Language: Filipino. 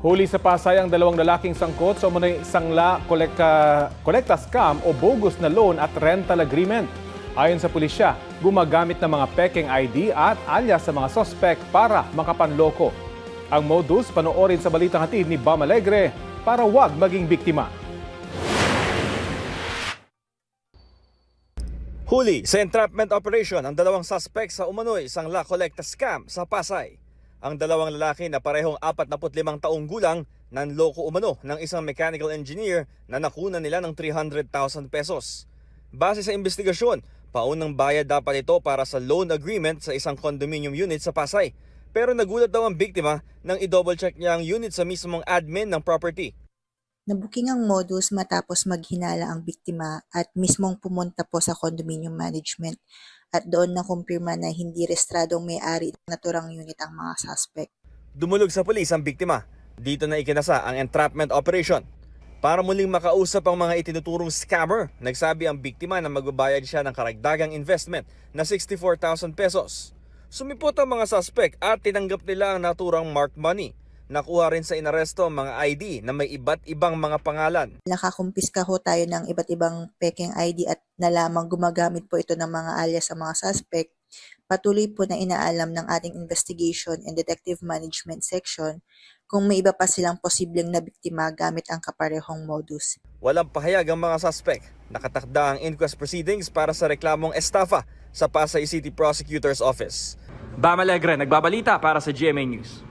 Huli sa Pasay ang dalawang lalaking sangkot sa umunay sangla kolekta scam o bogus na loan at rental agreement. Ayon sa pulisya, gumagamit ng mga pekeng ID at alias sa mga sospek para makapanloko. Ang modus panoorin sa balitang hatid ni Bam Alegre para wag maging biktima. Huli sa entrapment operation ang dalawang suspect sa umano'y sangla kolekta scam sa Pasay. Ang dalawang lalaki na parehong 45 taong gulang nanloko umano ng isang mechanical engineer na nakunan nila ng 300,000 pesos. Base sa investigasyon, paunang bayad dapat ito para sa loan agreement sa isang condominium unit sa Pasay. Pero nagulat daw ang biktima nang i-double check niya ang unit sa mismong admin ng property. Nabuking ang modus matapos maghinala ang biktima at mismong pumunta po sa condominium management at doon nakumpirma na hindi restradong may-ari ng naturang unit ang mga suspect. Dumulog sa pulis ang biktima. Dito na ikinasa ang entrapment operation. Para muling makausap ang mga itinuturong scammer, nagsabi ang biktima na magbabayad siya ng karagdagang investment na 64,000 pesos. Sumipot ang mga suspect at tinanggap nila ang naturang marked money. Nakuha rin sa inaresto ang mga ID na may iba't ibang mga pangalan. Nakakumpiska ho tayo ng iba't ibang pekeng ID at nalamang gumagamit po ito ng mga alias sa mga suspect. Patuloy po na inaalam ng ating investigation and detective management section kung may iba pa silang posibleng nabiktima gamit ang kaparehong modus. Walang pahayag ang mga suspect. Nakatakda ang inquest proceedings para sa reklamong estafa sa Pasay City Prosecutor's Office. Bam Alegre, nagbabalita para sa GMA News.